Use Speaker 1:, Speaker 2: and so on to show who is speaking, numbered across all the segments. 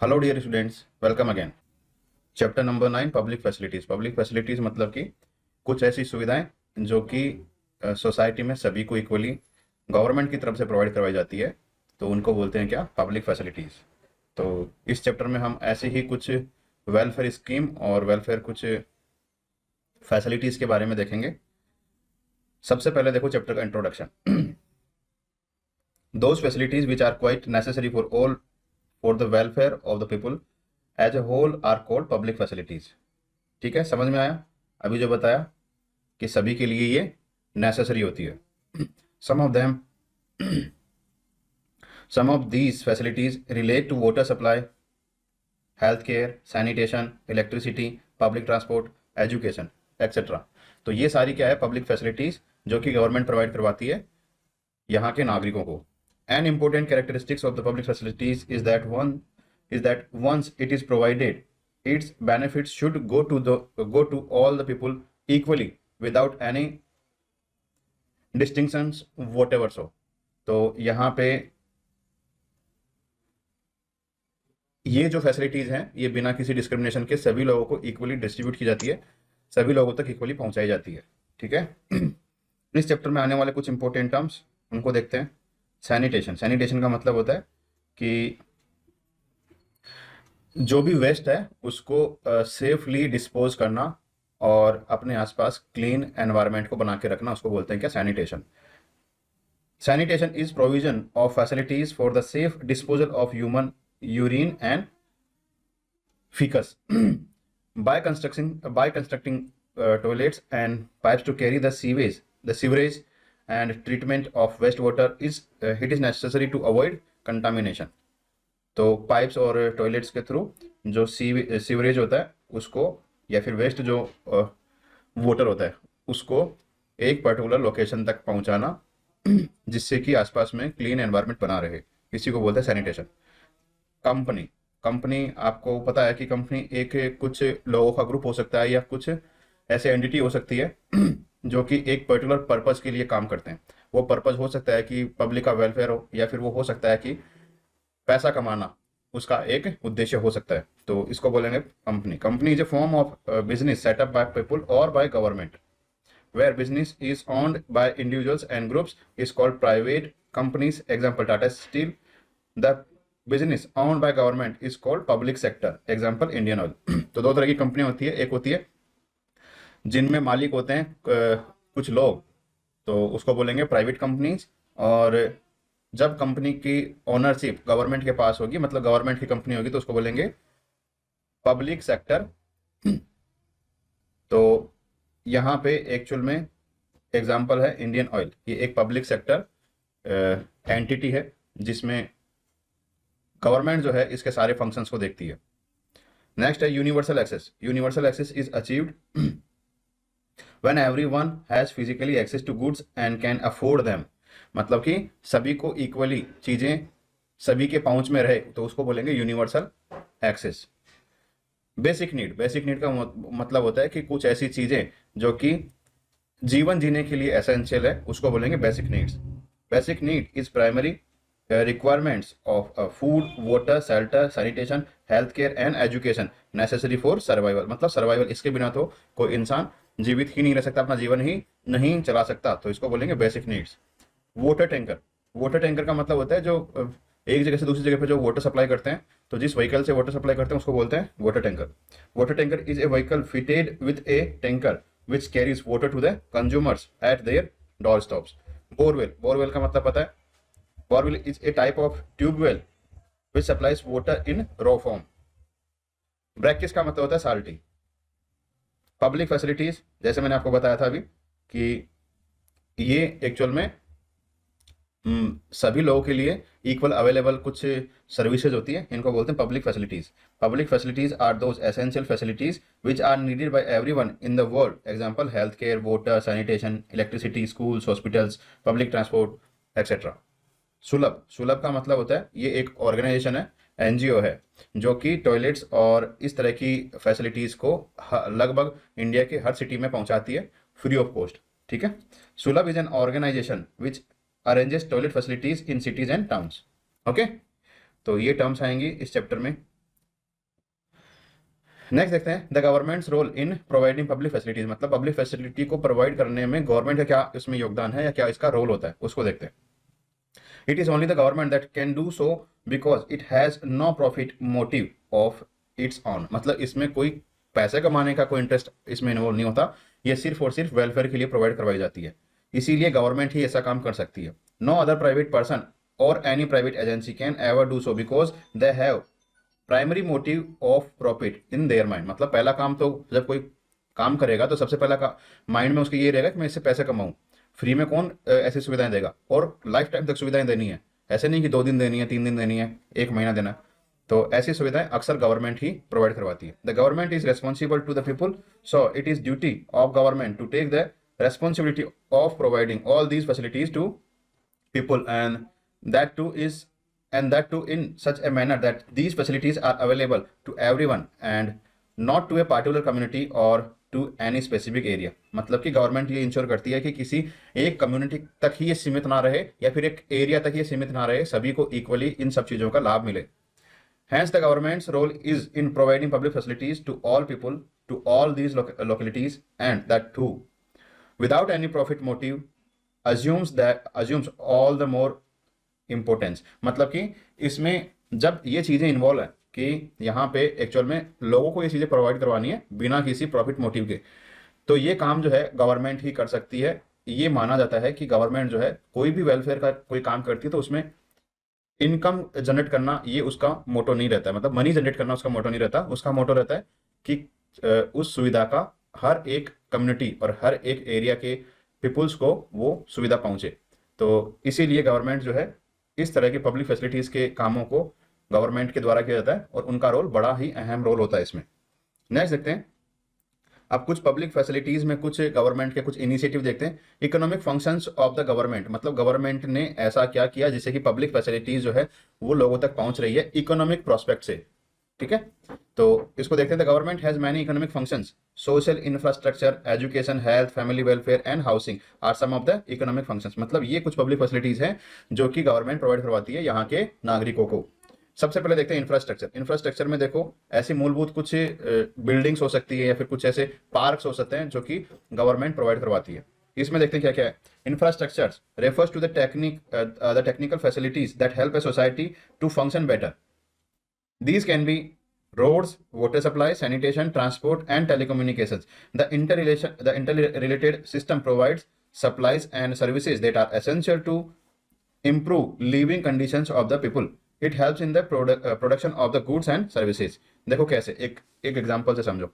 Speaker 1: Hello dear students, welcome again. Chapter number 9, public facilities. Public facilities मतलब कि कुछ ऐसी सुविधाएं जो कि सोसाइटी में सभी को इक्वली गवर्नमेंट की तरफ से प्रोवाइड करवाई जाती है, तो उनको बोलते हैं क्या, पब्लिक फैसिलिटीज़। तो इस चैप्टर में हम ऐसे ही कुछ वेलफेयर स्कीम और वेलफेयर कुछ फैसिलिटीज़ के बारे में देखेंगे। सबसे पहले देखो चैप्टर का introduction. Those facilities which are quite necessary for all for the welfare of the people as a whole are called public facilities. ठीक है, समझ में आया अभी जो बताया कि सभी के लिए ये नेसेसरी होती है। Some of them some of these facilities relate to water supply, health care, sanitation, electricity, public transport, education etcetera. तो ये सारी क्या है, पब्लिक फैसिलिटीज जो कि गवर्नमेंट प्रोवाइड करवाती है यहाँ के नागरिकों को। An important characteristics of the public facilities is that once it is provided, its benefits should go to all the people equally without any distinctions whatever so। तो यहाँ पे ये जो फैसिलिटीज हैं ये बिना किसी डिस्क्रिमिनेशन के सभी लोगों को इक्वली डिस्ट्रीब्यूट की जाती है, सभी लोगों तक इक्वली पहुंचाई जाती है। ठीक है। इस चैप्टर में आने वाले कुछ इंपॉर्टेंट टर्म्स उनको देखते हैं। सैनिटेशन। सैनिटेशन का मतलब होता है कि जो भी वेस्ट है उसको सेफली डिस्पोज करना और अपने आसपास क्लीन एनवायरनमेंट को बना के रखना, उसको बोलते हैं क्या, sanitation. Sanitation is provision of facilities for the safe disposal of human urine and faeces by constructing toilets and pipes to carry the sewerage and treatment of wastewater is it is necessary to avoid contamination। तो pipes और toilets के through जो sewerage होता है उसको या फिर waste जो वाटर होता है उसको एक पर्टिकुलर लोकेशन तक पहुंचाना जिससे कि आसपास में क्लीन एनवायरनमेंट बना रहे, इसी को बोलते हैं सैनिटेशन। कंपनी। कंपनी आपको पता है कि कंपनी एक कुछ लोगों का ग्रुप हो सकता है या कुछ ऐसे एंटिटी हो सकती है जो कि एक पर्टिकुलर पर्पज के लिए काम करते हैं। वो पर्पज हो सकता है कि पब्लिक का वेलफेयर हो या फिर वो हो सकता है कि पैसा कमाना उसका एक उद्देश्य हो सकता है, तो इसको बोलेंगे company. Company is a form of business setup by people और by government where business is owned by individuals and groups is called private companies, example Tata Steel। the business owned by government is called public sector, example Indian Oil। तो दो तरह की कंपनियां होती है, एक होती है जिनमें मालिक होते हैं कुछ लोग, तो उसको बोलेंगे प्राइवेट कंपनीज। और जब कंपनी की ओनरशिप गवर्नमेंट के पास होगी, मतलब गवर्नमेंट की कंपनी होगी, तो उसको बोलेंगे पब्लिक सेक्टर। तो यहाँ पे एक्चुअल में एग्जांपल है इंडियन ऑयल, ये एक पब्लिक सेक्टर एंटिटी है जिसमें गवर्नमेंट जो है इसके सारे फंक्शंस को देखती है। नेक्स्ट है universal access. Universal access is achieved when everyone has physically access to goods and can afford them. मतलब कि सभी को इक्वली चीजें सभी के पहुंच में रहे, तो उसको बोलेंगे universal access. Basic need. Basic need का मतलब होता है कि कुछ ऐसी चीजें जो कि जीवन जीने के लिए एसेंशियल है, उसको बोलेंगे basic needs. Basic need is primary requirements of food, water, shelter, sanitation, health care and education necessary for survival. मतलब सर्वाइवल, इसके बिना तो कोई इंसान जीवित ही नहीं रह सकता, अपना जीवन ही नहीं चला सकता, तो इसको बोलेंगे basic needs. Water tanker. Water tanker का मतलब होता है जो एक जगह से दूसरी जगह पे जो वाटर सप्लाई करते हैं, तो जिस व्हीकल से वाटर सप्लाई करते हैं उसको बोलते हैं water tanker. Water tanker is a vehicle fitted with a tanker which carries water to the consumers at their door stops. Borewell. Borewell का मतलब पता है, borewell is a type of tubewell which supplies water in raw form. Brackish का मतलब होता है salty. Public facilities, जैसे मैंने आपको बताया था अभी कि ये एक्चुअल में सभी लोगों के लिए इक्वल अवेलेबल कुछ सर्विसेज होती है, इनको बोलते हैं public facilities. Public facilities are those essential facilities which are needed by everyone in the world, example health care, water, sanitation, electricity, schools, hospitals, public transport etcetera. Sulabh. Sulabh का मतलब होता है ये एक ऑर्गेनाइजेशन है, एनजीओ है, जो कि टॉयलेट्स और इस तरह की फैसिलिटीज को लगभग इंडिया के हर सिटी में पहुंचाती है फ्री ऑफ कॉस्ट। ठीक है। Sulabh is an organisation which arranges toilet facilities in cities and towns. Okay, तो ये टर्म्स आएंगी इस चैप्टर में। नेक्स्ट देखते हैं the government's role in providing public facilities, मतलब पब्लिक फैसिलिटी को प्रोवाइड करने में गवर्नमेंट का क्या इसमें योगदान है या क्या इसका रोल होता है, उसको देखते हैं। It is only the government that can do so because it has no profit motive of its own, मतलब इसमें कोई पैसे कमाने का कोई इंटरेस्ट इसमें इन्वॉल्व नहीं होता, ये सिर्फ और सिर्फ वेलफेयर के लिए प्रोवाइड करवाई जाती है, इसीलिए गवर्नमेंट ही ऐसा काम कर सकती है। नो अदर प्राइवेट पर्सन और any private agency can ever do so because they have primary motive of profit in their mind, मतलब पहला काम तो जब कोई काम करेगा तो सबसे पहला का माइंड में उसके ये रहेगा कि मैं इससे पैसे कमाऊं, फ्री में कौन ऐसी सुविधाएं देगा, और लाइफ टाइम तक सुविधाएं देनी है, ऐसे नहीं कि 2 दिन देनी है, 3 दिन देनी है, 1 महीना देना है। तो ऐसी सुविधाएं अक्सर गवर्नमेंट ही प्रोवाइड करवाती है। The government is responsible to the people, so it is duty of government to take the responsibility of providing all these facilities to people, and that too in such a manner that these facilities are available to everyone and not to a particular community or to any specific area, मतलब कि government ये ensure करती है कि किसी एक community तक ही ये सीमित ना रहे या फिर एक एरिया तक ये सीमित ना रहे, सभी को इक्वली इन सब चीज़ों का लाभ मिले। Hence the government's role is in providing public facilities to all people, to all these localities, and that too without any profit motive assumes all the more importance, मतलब कि इसमें जब ये चीज़ें इन्वॉल्व है कि यहाँ पे एक्चुअल में लोगों को ये चीज़ें प्रोवाइड करवानी है बिना किसी प्रॉफिट मोटिव के, तो ये काम जो है गवर्नमेंट ही कर सकती है। ये माना जाता है कि गवर्नमेंट जो है कोई भी वेलफेयर का कोई काम करती है तो उसमें इनकम जनरेट करना ये उसका मोटो नहीं रहता है, मतलब मनी जनरेट करना उसका मोटो नहीं रहता, उसका मोटो रहता है कि उस सुविधा का हर एक कम्युनिटी और हर एक एरिया के पीपुल्स को वो सुविधा पहुंचे। तो इसीलिए गवर्नमेंट जो है इस तरह की पब्लिक फैसिलिटीज़ के कामों को गवर्नमेंट के द्वारा किया जाता है और उनका रोल बड़ा ही अहम रोल होता है इसमें। नेक्स्ट देखते हैं, अब कुछ पब्लिक फैसिलिटीज़ में कुछ गवर्नमेंट के कुछ इनिशिएटिव देखते हैं। Economic functions of the government, मतलब गवर्नमेंट ने ऐसा क्या किया जिससे कि पब्लिक फैसिलिटीज़ जो है वो लोगों तक पहुंच रही है इकोनॉमिक प्रोस्पेक्ट से, ठीक है। तो इसको देखते हैं। The government has many economic functions, social infrastructure, education, health, family welfare and housing are some of the economic functions, मतलब ये कुछ पब्लिक फैसिलिटीज हैं जो कि गवर्नमेंट प्रोवाइड करवाती है यहाँ के नागरिकों को। सबसे पहले देखते हैं इंफ्रास्ट्रक्चर। इंफ्रास्ट्रक्चर में देखो ऐसी मूलभूत कुछ बिल्डिंग्स हो सकती है या फिर कुछ ऐसे पार्क्स हो सकते हैं जो कि गवर्नमेंट प्रोवाइड करवाती है। इसमें देखते हैं क्या क्या है। Infrastructure refers to the technical facilities that help a society to function better. These can be roads, water supply, sanitation, transport, and telecommunications. The interrelated system provides supplies and services that are essential to improve living conditions of the people. It helps in the production of the goods and services. देखो कैसे, एक example से समझो।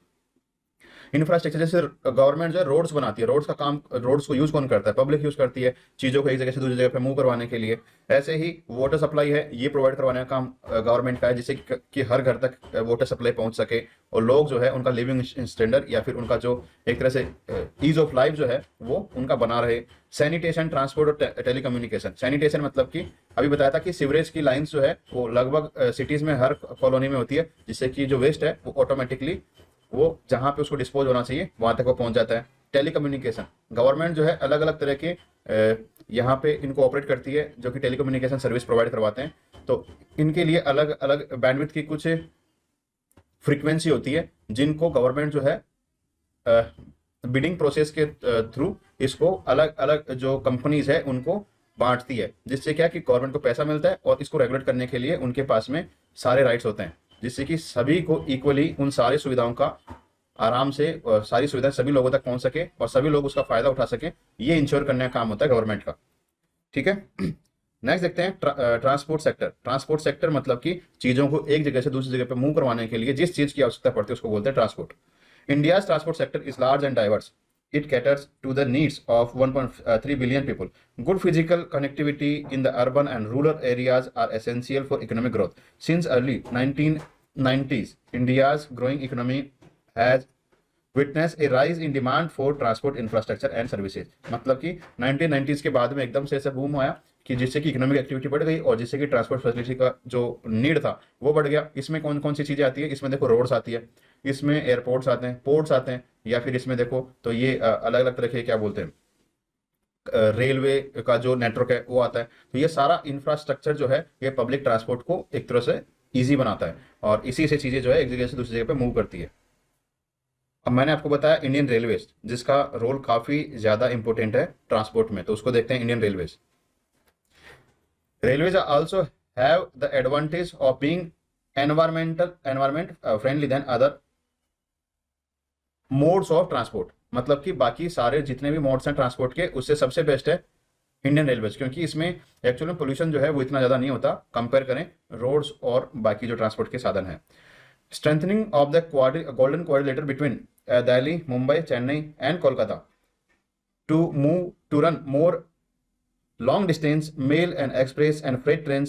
Speaker 1: Infrastructure जैसे government जो है roads बनाती है, रोड्स का काम, रोड्स को यूज कौन करता है, पब्लिक यूज करती है चीज़ों को एक जगह से दूसरी जगह पे मूव करवाने के लिए। ऐसे ही वाटर सप्लाई है, ये प्रोवाइड करवाने का काम गवर्नमेंट का है जिससे कि हर घर तक वाटर सप्लाई पहुंच सके और लोग जो है उनका लिविंग स्टैंडर्ड या फिर उनका जो एक तरह से ईज ऑफ लाइफ जो है वो उनका बना रहे। सैनिटेशन, ट्रांसपोर्ट और टेलीकम्युनिकेशन। सैनिटेशन मतलब कि अभी बताया था कि सीवरेज की लाइन्स जो है वो लगभग सिटीज में हर कॉलोनी में होती है, जिससे कि जो वेस्ट है वो ऑटोमेटिकली वो जहां पे उसको डिस्पोज होना चाहिए वहां तक वो पहुंच जाता है। टेलीकम्युनिकेशन, गवर्नमेंट जो है अलग अलग तरह के यहाँ पे इनको ऑपरेट करती है जो कि टेलीकम्युनिकेशन सर्विस प्रोवाइड करवाते हैं। तो इनके लिए अलग अलग बैंडविड्थ की कुछ फ्रीक्वेंसी होती है जिनको गवर्नमेंट जो है बिडिंग प्रोसेस के थ्रू इसको अलग अलग जो कंपनीज है उनको बांटती है, जिससे क्या कि गवर्नमेंट को पैसा मिलता है और इसको रेगुलेट करने के लिए उनके पास में सारे राइट्स होते हैं, जिससे कि सभी को इक्वली उन सारी सुविधाओं का आराम से सारी सुविधाएं सभी लोगों तक पहुंच सके और सभी लोग उसका फायदा उठा सके, ये इंश्योर करने का काम होता है गवर्नमेंट का, ठीक है। नेक्स्ट देखते हैं ट्रांसपोर्ट सेक्टर। ट्रांसपोर्ट सेक्टर मतलब कि चीजों को एक जगह से दूसरी जगह पे मूव करवाने के लिए जिस चीज की आवश्यकता पड़ती है उसको बोलते हैं transport. India's transport sector is large and diverse. It caters to the needs of 1.3 billion people. Good physical connectivity in the urban and rural areas are essential for economic growth. Since early 1990s, India's growing economy has witnessed a rise in demand for transport infrastructure and services. मतलब कि 1990s के बाद में एकदम से ऐसा boom आया कि जिससे कि इकोनॉमिक एक्टिविटी बढ़ गई और जिससे कि ट्रांसपोर्ट फैसिलिटी का जो नीड था वो बढ़ गया। इसमें कौन कौन सी चीज़ें आती है, इसमें देखो रोड्स आती है, इसमें एयरपोर्ट्स आते हैं, पोर्ट्स आते हैं, या फिर इसमें देखो तो ये अलग अलग तरह के क्या बोलते हैं रेलवे का जो नेटवर्क है वो आता है। तो ये सारा इंफ्रास्ट्रक्चर जो है ये पब्लिक ट्रांसपोर्ट को एक तरह से ईजी बनाता है और इसी से चीज़ें जो है एक जगह से दूसरी जगह पे मूव करती है। अब मैंने आपको बताया इंडियन रेलवेज, जिसका रोल काफी ज्यादा इंपॉर्टेंट है ट्रांसपोर्ट में, तो उसको देखते हैं Indian railways. Railways also have the advantage of being environment friendly than other modes of transport, मतलब कि बाकी सारे जितने भी मोड्स हैं ट्रांसपोर्ट के, उससे सबसे बेस्ट है इंडियन रेलवेज, क्योंकि इसमें एक्चुअली में पोल्यूशन जो है वो इतना ज़्यादा नहीं होता कंपेयर करें रोड्स और बाकी जो ट्रांसपोर्ट के साधन हैं। Strengthening of the golden coordinator between Delhi, Mumbai, Chennai and Kolkata to run more long distance mail and express and freight train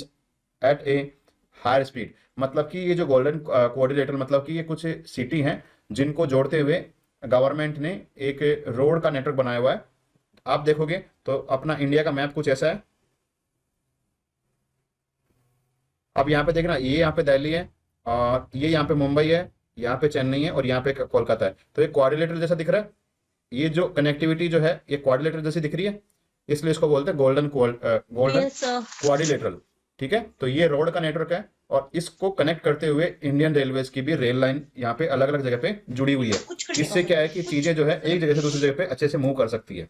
Speaker 1: at a higher speed, मतलब कि ये जो गोल्डन कोऑर्डिनेटर, मतलब कि ये कुछ सिटी हैं जिनको जोड़ते हुए गवर्नमेंट ने एक रोड का नेटवर्क बनाया हुआ है। आप देखोगे तो अपना इंडिया का मैप कुछ ऐसा है। अब यहाँ पे देखना, ये यहाँ पे दिल्ली है और ये यहाँ पे मुंबई है, यहाँ पे चेन्नई है और यहाँ पे कोलकाता है। तो ये कोऑर्डिनेटर जैसा दिख रहा है, ये जो कनेक्टिविटी जो है ये कोऑर्डिनेटर जैसी दिख रही है, इसलिए इसको बोलते हैं गोल्डन कोऑर्डिनेटर। ठीक है, तो ये रोड का नेटवर्क है और इसको कनेक्ट करते हुए इंडियन रेलवेज की भी रेल लाइन यहाँ पे अलग अलग जगह पे जुड़ी हुई है। इससे क्या है कि चीजें जो है एक जगह से दूसरी जगह पे अच्छे से मूव कर सकती है।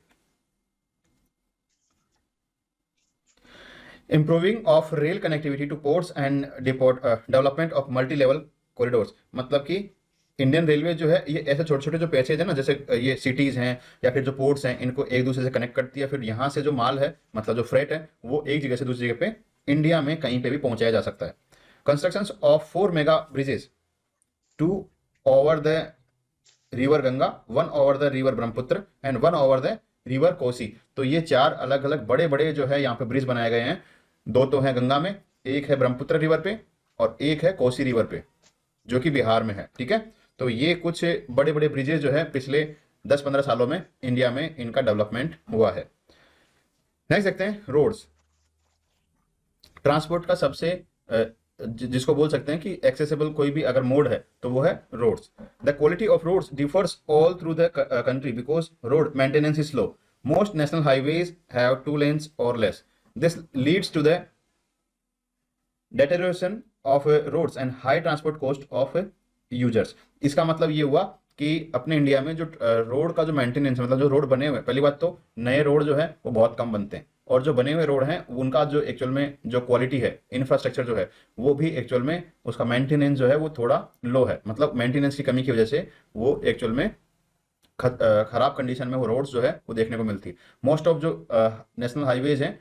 Speaker 1: Improving of rail connectivity to ports and depot, development of multi level corridors, मतलब कि इंडियन रेलवे जो है ये ऐसे छोटे छोटे जो पैसेज है ना, जैसे ये सिटीज हैं या फिर जो पोर्ट्स हैं, इनको एक दूसरे से कनेक्ट करती है। फिर यहाँ से जो माल है, मतलब जो फ्रेट है, वो एक जगह से दूसरी जगह पे इंडिया में कहीं पे भी पहुंचाया जा सकता है। Construction of 4 mega bridges, 2 over the river Ganga, 1 over the river Brahmaputra and 1 over the river Kosi. तो ये 4 अलग अलग बड़े बड़े जो है यहाँ पे ब्रिज बनाए गए हैं। 2 तो हैं गंगा में, एक है ब्रह्मपुत्र रिवर पे और एक है कोसी रिवर पे, जो कि बिहार में है। ठीक है, तो ये कुछ बड़े बड़े ब्रिजेज जो है पिछले 10-15 सालों में इंडिया में इनका डेवलपमेंट हुआ है। नेक्स्ट देखते हैं रोड्स। ट्रांसपोर्ट का सबसे जिसको बोल सकते हैं कि एक्सेसिबल कोई भी अगर मोड है तो वो है roads. The quality of roads differs all through the country because road maintenance is slow. Most national highways have 2 lanes or less. This leads to the deterioration of roads and high transport cost of users। इसका मतलब ये हुआ कि अपने India में जो road का जो मेंटेनेंस, मतलब जो रोड बने हुए, पहली बात तो नए रोड जो है वो बहुत कम बनते हैं, और जो बने हुए रोड हैं उनका जो एक्चुअल में जो क्वालिटी है, इंफ्रास्ट्रक्चर जो है, वो भी एक्चुअल में उसका मेंटेनेंस जो है वो थोड़ा लो है। मतलब मेंटेनेंस की कमी की वजह से वो एक्चुअल में खराब कंडीशन में वो रोड्स जो है वो देखने को मिलती है। मोस्ट ऑफ जो नेशनल हाईवेज हैं,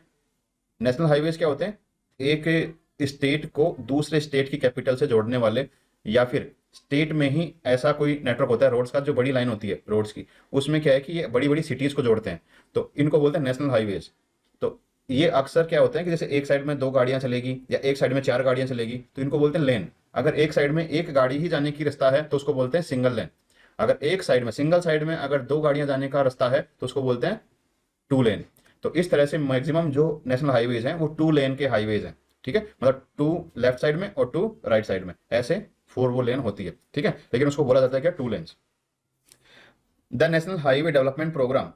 Speaker 1: नेशनल हाईवेज क्या होते हैं, एक स्टेट को दूसरे स्टेट की कैपिटल से जोड़ने वाले, या फिर स्टेट में ही ऐसा कोई नेटवर्क होता है रोड्स का, जो बड़ी लाइन होती है रोड्स की, उसमें क्या है कि ये बड़ी बड़ी सिटीज को जोड़ते हैं, तो इनको बोलते हैं नेशनल हाईवेज। तो ये अक्सर क्या होता है कि जैसे एक साइड में 2 गाड़ियां चलेगी या एक साइड में 4 गाड़ियां चलेगी, तो इनको बोलते हैं लेन। अगर एक साइड में एक गाड़ी ही जाने की रास्ता है तो उसको बोलते हैं सिंगल लेन। अगर एक साइड में, सिंगल साइड में अगर 2 गाड़ियां जाने का रास्ता है तो उसको बोलते हैं 2 लेन। तो इस तरह से मैक्सिमम जो नेशनल हाईवेज हैं वो 2 लेन के हाईवेज हैं। ठीक है, मतलब 2 लेफ्ट साइड में और 2 राइट साइड में, ऐसे 4 वो लेन होती है। ठीक है, लेकिन उसको बोला जाता है क्या, 2 lanes. The national highway development programme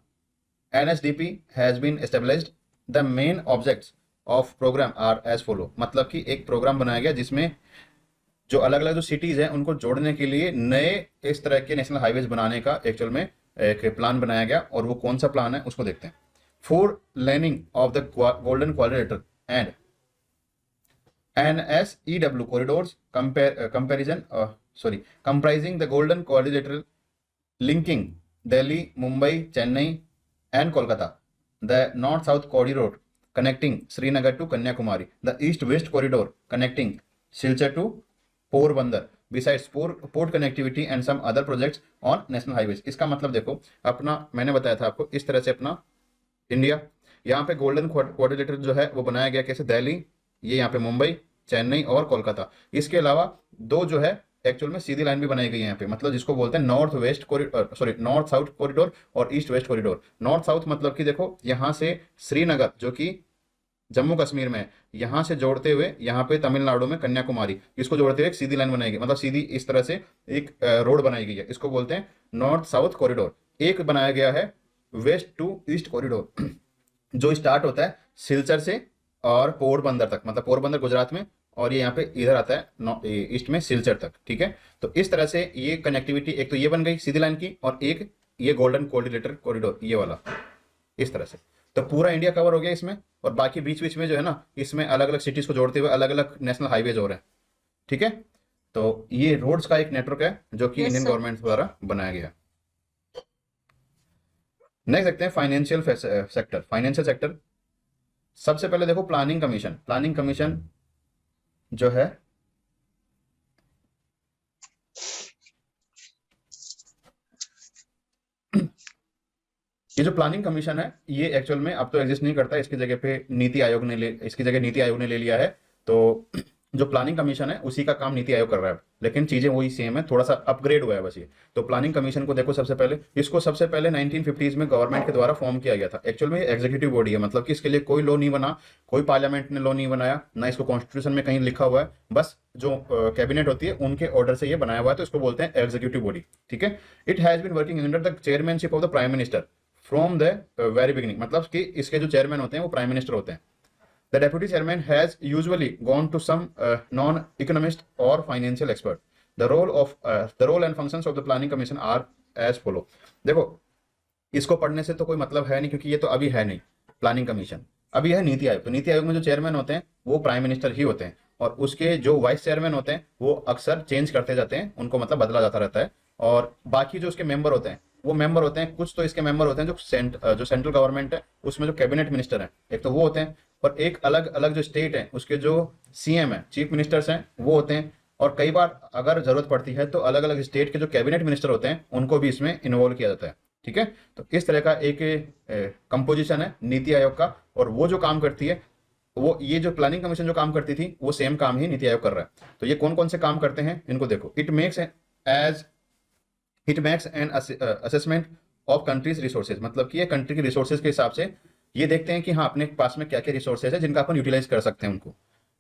Speaker 1: NHDP has been established. The main objects of programme are as follow, मतलब कि एक प्रोग्राम बनाया गया जिसमें जो अलग अलग जो सिटीज हैं उनको जोड़ने के लिए नए इस तरह के नेशनल हाईवेज बनाने का एक्चुअल में एक प्लान बनाया गया। और वो कौन सा प्लान है उसको देखते हैं। 4 laning of the golden coordinator and NSEW corridors comprising the golden coordinator linking Delhi, Mumbai, Chennai and Kolkata, the north-south corridor connecting Srinagar to Kanyakumari, the east-west corridor connecting Silchar to Porbandar, besides port connectivity and some other projects on national highways। इसका मतलब देखो, अपना मैंने बताया था आपको इस तरह से अपना इंडिया, यहाँ पे गोल्डन कोऑर्डिनेटर जो है वो बनाया गया कैसे, दिल्ली, ये यहाँ पे मुंबई, चेन्नई और कोलकाता। इसके अलावा 2 जो है एक्चुअल में सीधी लाइन भी बनाई गई है यहाँ पे, मतलब जिसको बोलते हैं नॉर्थ साउथ कॉरिडोर और east west corridor. North south मतलब कि देखो यहाँ से श्रीनगर जो कि जम्मू कश्मीर में, यहाँ से जोड़ते हुए यहाँ पे तमिलनाडु में कन्याकुमारी, इसको जोड़ते हुए एक सीधी लाइन बनाई गई, मतलब सीधी इस तरह से एक रोड बनाई गई है, इसको बोलते हैं नॉर्थ साउथ कॉरिडोर। एक बनाया गया है वेस्ट टू ईस्ट कॉरिडोर, जो स्टार्ट होता है सिलचर से और पोरबंदर तक, मतलब पोरबंदर गुजरात में और ये यहाँ पे इधर आता है ईस्ट में सिलचर तक, ठीक है। तो इस तरह से ये कनेक्टिविटी एक तो ये बन गई सीधी लाइन की, और एक ये गोल्डन कोऑर्डिनेटर कॉरिडोर ये वाला, इस तरह से। तो पूरा इंडिया कवर हो गया इसमें, और बाकी बीच बीच में जो है ना, इसमें अलग अलग सिटीज को जोड़ते हुए अलग अलग नेशनल हाईवेज हो रहे हैं, ठीक है। तो ये रोड्स का एक नेटवर्क है जो कि इंडियन गवर्नमेंट द्वारा बनाया गया। नेक्स्ट देखते हैं फाइनेंशियल सेक्टर। फाइनेंशियल सेक्टर सबसे पहले देखो प्लानिंग कमीशन। प्लानिंग कमीशन जो है ये जो प्लानिंग कमीशन है ये एक्चुअल में अब तो एग्जिस्ट नहीं करता, इसकी जगह पे इसकी जगह नीति आयोग ने ले लिया है। तो जो प्लानिंग कमीशन है उसी का काम नीति आयोग कर रहा है, लेकिन चीजें वही सेम है, थोड़ा सा अपग्रेड हुआ है बस ये। तो प्लानिंग कमीशन को देखो, इसको सबसे पहले 1950s में गवर्नमेंट के द्वारा फॉर्म किया गया था। एक्चुअल में ये एग्जीक्यूटिव बॉडी है, मतलब कि इसके लिए कोई लॉ नहीं बना, कोई पार्लियामेंट ने लॉ नहीं बनाया, ना इसको कॉन्स्टिट्यूशन में कहीं लिखा हुआ है, बस जो कैबिनेट होती है उनके ऑर्डर से ये बनाया हुआ है, तो इसको बोलते हैं एग्जीक्यूटिव बॉडी, ठीक है। It has been working under the chairmanship of the prime minister from the very beginning, मतलब कि इसके जो चेयरमैन होते हैं वो प्राइम मिनिस्टर होते हैं। The deputy chairman has usually gone to some non-economist or financial expert. The role and functions of the planning commission are as follow. देखो, इसको पढ़ने से तो कोई मतलब है नहीं, क्योंकि ये तो अभी है नहीं प्लानिंग कमीशन, अभी है नीति आयोग। तो नीति आयोग में जो चेयरमैन होते हैं वो प्राइम मिनिस्टर ही होते हैं, और उसके जो वाइस चेयरमैन होते हैं वो अक्सर चेंज करते जाते हैं, उनको मतलब बदला जाता रहता है। और बाकी जो उसके मेंबर होते हैं वो मेंबर होते हैं, कुछ तो इसके मेंबर होते हैं जो सेंट्रल गवर्नमेंट है उसमें जो कैबिनेट मिनिस्टर है, एक तो वो होते हैं, और एक अलग अलग जो स्टेट है उसके जो सीएम है, चीफ मिनिस्टर्स हैं, वो होते हैं। और कई बार अगर जरूरत पड़ती है तो अलग अलग स्टेट के जो कैबिनेट मिनिस्टर होते हैं उनको भी इसमें इन्वॉल्व किया जाता है, ठीक है। तो इस तरह का एक कंपोजिशन है नीति आयोग का, और वो जो काम करती है वो, ये जो प्लानिंग कमीशन जो काम करती थी वो सेम काम ही नीति आयोग कर रहा है। तो ये कौन कौन से काम करते हैं इनको देखो। It makes an assessment of countries resources, मतलब कि ये कंट्री के रिसोर्सेज के हिसाब से ये देखते हैं कि हाँ अपने पास में क्या क्या रिसोर्सेज है जिनका अपन यूटिलाइज कर सकते हैं उनको।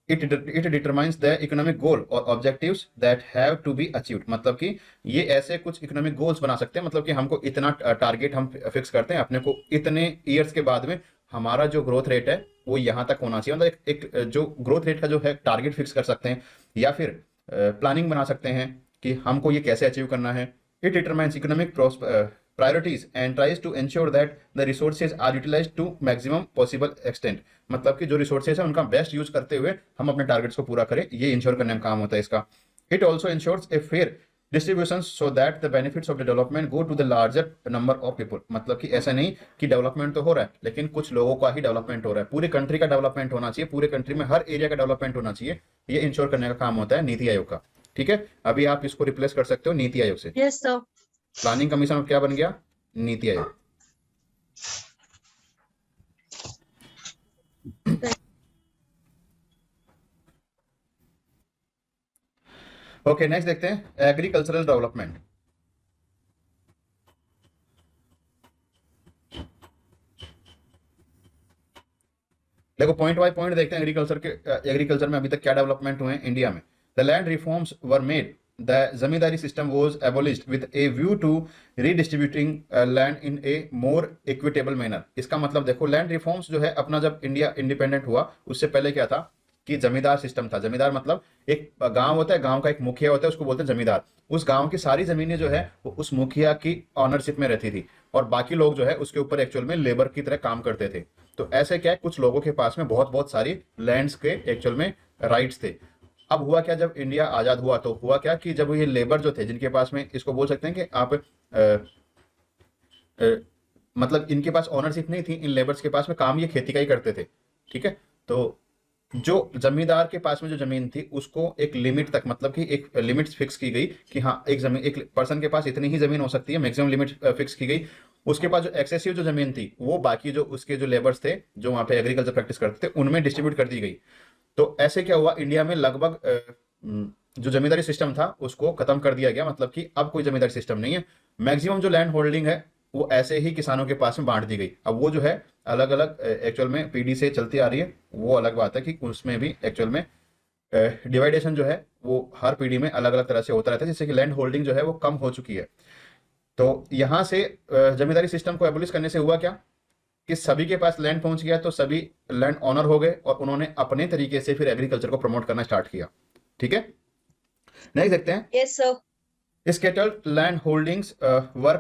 Speaker 1: It determines the economic goal और objectives that have to be achieved, मतलब कि ये ऐसे कुछ इकोनॉमिक गोल्स बना सकते हैं, मतलब कि हमको इतना टारगेट हम फिक्स करते हैं अपने को, इतने ईयर्स के बाद में हमारा जो ग्रोथ रेट है वो यहाँ तक होना चाहिए, मतलब एक जो ग्रोथ रेट का जो है टारगेट फिक्स कर सकते हैं, या फिर प्लानिंग बना सकते हैं कि हमको ये कैसे अचीव करना है। It determines economic priorities and tries to ensure that the resources are utilized to maximum possible extent, मतलब कि जो रिसोर्सेज है उनका बेस्ट यूज करते हुए हम अपने टारगेट्स को पूरा करें, ये इंश्योर करने में काम होता है इसका। It also ensures a fair distribution so that the benefits of the development go to the larger number of people, मतलब कि ऐसा नहीं कि डेवलपमेंट तो हो रहा है लेकिन कुछ लोगों का ही डेवलपमेंट हो रहा है, पूरी कंट्री का डेवलपमेंट होना चाहिए, पूरे कंट्री में हर एरिया का डेवलपमेंट होना चाहिए, ये इंश्योर करने का काम होता है नीति आयोग का, ठीक है। अभी आप इसको रिप्लेस कर सकते हो नीति आयोग से।
Speaker 2: Yes sir.
Speaker 1: प्लानिंग कमीशन क्या बन गया? नीति आयोग। ओके, नेक्स्ट देखते हैं एग्रीकल्चरल डेवलपमेंट। देखो पॉइंट बाय पॉइंट देखते हैं एग्रीकल्चर में अभी तक क्या डेवलपमेंट हुए हैं इंडिया में। The land reforms were made, the zamindari system was abolished with a view to redistributing land in a more equitable manner. इसका मतलब देखो लैंड रिफॉर्म्स जो है अपना जब इंडिया इंडिपेंडेंट हुआ उससे पहले क्या था कि जमींदार सिस्टम था। जमींदार मतलब एक गांव होता है, गांव का एक मुखिया होता है, उसको बोलते हैं जमींदार। उस गांव की सारी जमीनें जो है वो उस मुखिया की ऑनरशिप में रहती थी, और बाकी लोग जो है उसके ऊपर एक्चुअल में लेबर की तरह काम करते थे। तो ऐसे क्या है, कुछ लोगों के पास में बहुत बहुत सारी लैंड्स के एक्चुअल में राइट्स थे। अब हुआ क्या, जब इंडिया आजाद हुआ तो हुआ क्या कि जब ये लेबर जो थे जिनके पास में, इसको बोल सकते हैं कि आप मतलब इनके पास ऑनरशिप नहीं थी, इन लेबर्स के पास में काम ये खेती का ही करते थे, ठीक है। तो जो जमींदार के पास में जो जमीन थी उसको एक लिमिट तक, मतलब कि एक लिमिट फिक्स की गई कि हाँ एक पर्सन के पास इतनी ही जमीन हो सकती है, मैक्सिमम लिमिट फिक्स की गई। उसके पास जो एक्सेसिव जो जमीन थी वो बाकी जो उसके जो लेबर्स थे जो वहां पे एग्रीकल्चर प्रैक्टिस करते थे उनमें डिस्ट्रीब्यूट कर दी गई। तो ऐसे क्या हुआ, इंडिया में लगभग जो जमींदारी सिस्टम था उसको खत्म कर दिया गया, मतलब कि अब कोई जमींदारी सिस्टम नहीं है। मैक्सिमम जो लैंड होल्डिंग है वो ऐसे ही किसानों के पास में बांट दी गई। अब वो जो है अलग अलग एक्चुअल में पीढ़ी से चलती आ रही है, वो अलग बात है कि उसमें भी एक्चुअल में डिवाइडेशन जो है वो हर पीढ़ी में अलग अलग तरह से होता रहता है, जिससे कि लैंड होल्डिंग जो है वो कम हो चुकी है। तो यहाँ से जमींदारी सिस्टम को एबोलिश करने से हुआ क्या कि सभी के पास लैंड पहुंच गया तो सभी लैंड ऑनर हो गए और उन्होंने अपने तरीके से फिर एग्रीकल्चर को प्रमोट करना स्टार्ट किया। ठीक है, नेक्स्ट देखते हैं।
Speaker 2: Yes, sir.
Speaker 1: Scattered land holdings were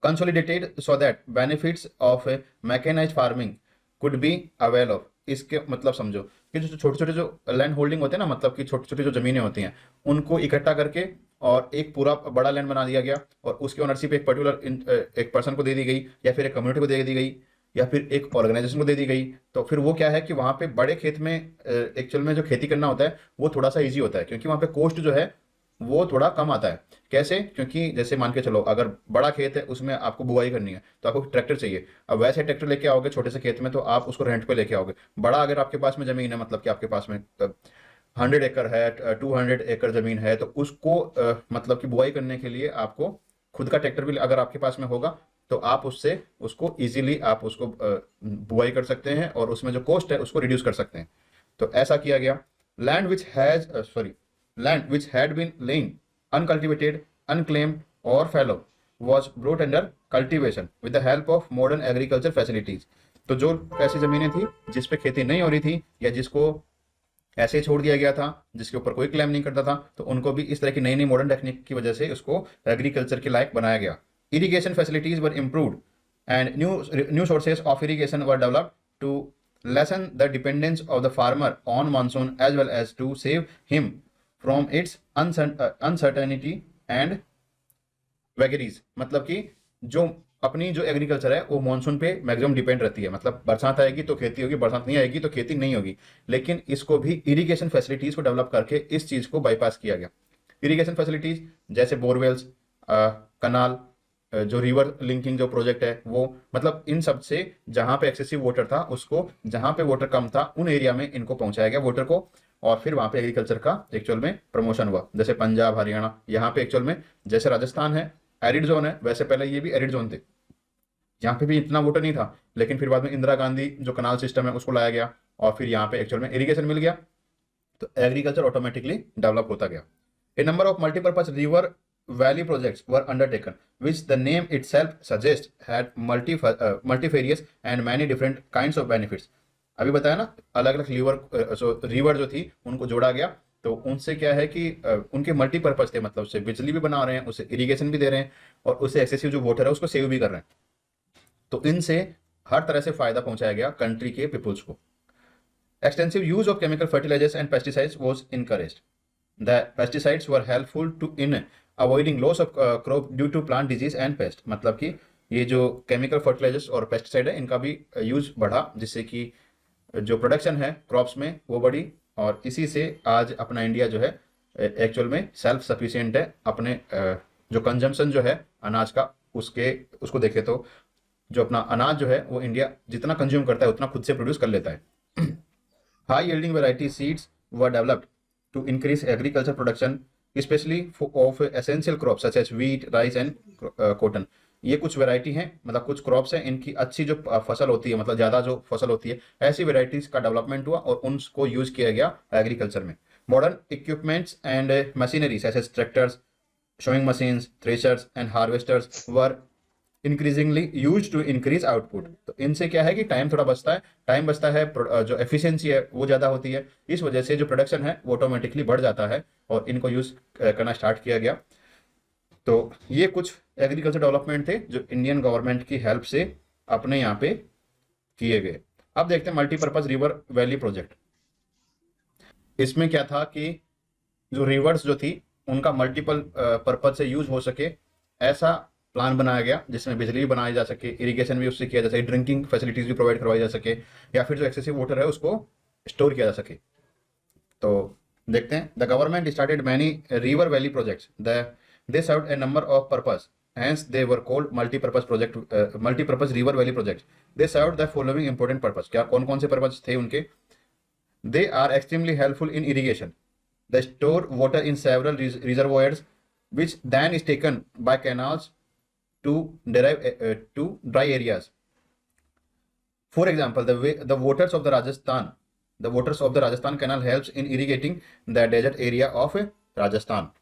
Speaker 1: consolidated so that benefits of mechanized farming could be availed of। इसके मतलब समझो कि जो छोटे छोटे जो लैंड होल्डिंग होते हैं ना, मतलब कि छोटी छोटी जो जमीनें होती हैं उनको इकट्ठा करके और एक पूरा बड़ा लैंड बना दिया गया और उसकी ओनरशिप एक पर्टिकुलर एक पर्सन को दे दी गई या फिर एक कम्युनिटी को दे दी गई या फिर एक ऑर्गेनाइजेशन को दे दी गई। तो फिर वो क्या है कि वहाँ पे बड़े खेत में एक्चुअल में जो खेती करना होता है वो थोड़ा सा ईजी होता है, क्योंकि वहाँ पे कॉस्ट जो है वो थोड़ा कम आता है। कैसे? क्योंकि जैसे मान के चलो अगर बड़ा खेत है उसमें आपको बुआई करनी है तो आपको ट्रैक्टर चाहिए। अब वैसे ट्रैक्टर लेके आओगे छोटे से खेत में तो आप उसको रेंट पे लेके आओगे। बड़ा अगर आपके पास में जमीन है, मतलब कि आपके पास में 100 एकड़ है, 200 एकड़ जमीन है, तो उसको मतलब कि बुआई करने के लिए आपको खुद का ट्रैक्टर भी अगर आपके पास में होगा तो आप उससे उसको इजीली आप उसको बुआई कर सकते हैं और उसमें जो कॉस्ट है उसको रिड्यूस कर सकते हैं। तो ऐसा किया गया। Land which has land which had been laying uncultivated, unclaimed or fallow was brought under cultivation with the help of modern agriculture facilities। तो जो ऐसी जमीनें थी जिस पे खेती नहीं हो रही थी या जिसको ऐसे ही छोड़ दिया गया था, जिसके ऊपर कोई क्लेम नहीं करता था, तो उनको भी इस तरह की नई नई मॉडर्न टेक्निक की वजह से उसको एग्रीकल्चर के लायक बनाया गया। Irrigation facilities were improved and new sources of irrigation were developed to lessen the dependence of the farmer on monsoon as well as to save him from its uncertainty and vagaries. मतलब कि जो अपनी जो agriculture है वो monsoon पे maximum depend रहती है, मतलब बरसात आएगी तो खेती होगी, बरसात नहीं आएगी तो खेती नहीं होगी। लेकिन इसको भी इरिगेशन फैसिलिटीज को डेवलप करके इस चीज को बाईपास किया गया। इरिगेशन फैसिलिटीज जैसे बोरवेल्स, कनाल, जो रिवर लिंकिंग जो प्रोजेक्ट है वो, मतलब इन सब से जहां पे एक्सेसिव वाटर था उसको, जहां पे वाटर कम था उन एरिया में इनको पहुंचाया गया वाटर को, और फिर वहां पे एग्रीकल्चर का एक्चुअल में प्रमोशन हुआ। जैसे पंजाब, हरियाणा, यहाँ पे एक्चुअल में जैसे राजस्थान है एरिड जोन है, वैसे पहले ये भी एरिड जोन थे, यहाँ पे भी इतना वाटर नहीं था। लेकिन फिर बाद में इंदिरा गांधी जो कनाल सिस्टम है उसको लाया गया और फिर यहाँ पे एक्चुअल में इरिगेशन मिल गया, तो एग्रीकल्चर ऑटोमेटिकली डेवलप होता गया। A number of multipurpose river valley projects were undertaken, which the name itself suggests had multifarious and many different kinds of benefits। अभी बताया ना, अलग अलग रिवर जो थी उनको जोड़ा गया, तो उनसे क्या है कि उनके मल्टीपर्पज थे, मतलब उससे बिजली भी बना रहे हैं, उससे इरिगेशन भी दे रहे हैं और उससे एक्सेसिव जो वाटर है उसको सेव भी कर रहे हैं। तो इनसे हर तरह से फायदा पहुंचाया गया कंट्री के पीपुल्स को। Extensive use of chemical fertilisers and pesticides was encouraged. The pesticides were helpful to in avoiding loss of crop due to plant disease and pest. मतलब कि ये जो केमिकल फर्टिलाइजर्स और पेस्टिसाइड है इनका भी यूज बढ़ा, जिससे कि जो प्रोडक्शन है क्रॉप्स में वो बढ़ी, और इसी से आज अपना इंडिया जो है एक्चुअल में सेल्फ सफिशिएंट है। अपने जो कंजम्पशन जो है अनाज का उसको देखे तो जो अपना अनाज जो है वो इंडिया जितना कंज्यूम करता है उतना खुद से प्रोड्यूस कर लेता है। High yielding variety seeds were developed to increase agriculture production specially of essential crop such as wheat, rice and cotton. ये कुछ वैरायटी हैं, मतलब कुछ क्रॉप्स हैं, इनकी अच्छी जो फसल होती है, मतलब ज़्यादा जो फसल होती है, ऐसी वैरायटीज का डेवलपमेंट हुआ और उनको यूज किया गया एग्रीकल्चर में। Modern equipments and machinery such as tractors, sowing machines, threshers and harvesters were increasingly use to increase output. तो इनसे क्या है कि टाइम थोड़ा बचता है, जो एफिशिएंसी है वो ज़्यादा होती है, इस वजह से जो प्रोडक्शन है वो ऑटोमेटिकली बढ़ जाता है और इनको यूज करना स्टार्ट किया गया। तो ये कुछ एग्रीकल्चर डेवलपमेंट थे जो इंडियन गवर्नमेंट की हेल्प से अपने यहाँ पे किए गए। अब देखते हैं मल्टीपर्पज रिवर वैली प्रोजेक्ट। इसमें क्या था कि जो रिवर्स जो थी उनका मल्टीपल पर्पज से यूज हो सके, ऐसा प्लान बनाया गया जिसमें बिजली भी बनाई जा सके, इरिगेशन भी उससे किया जा सके, ड्रिंकिंग फैसिलिटीज भी प्रोवाइड करवाई जा सके, या फिर जो एक्सेसिव वाटर है उसको स्टोर किया जा सके। तो देखते हैं, the government started many river valley projects, they served A number of purpose, hence they were called multi-purpose river valley projects। they served the following important purpose। क्या कौन कौन से पर्पस थे उनके? they are extremely helpful in irrigation, they store water in several reservoirs which then is taken by canals to dry areas। for example, the waters of the Rajasthan canal helps in irrigating the desert area of Rajasthan।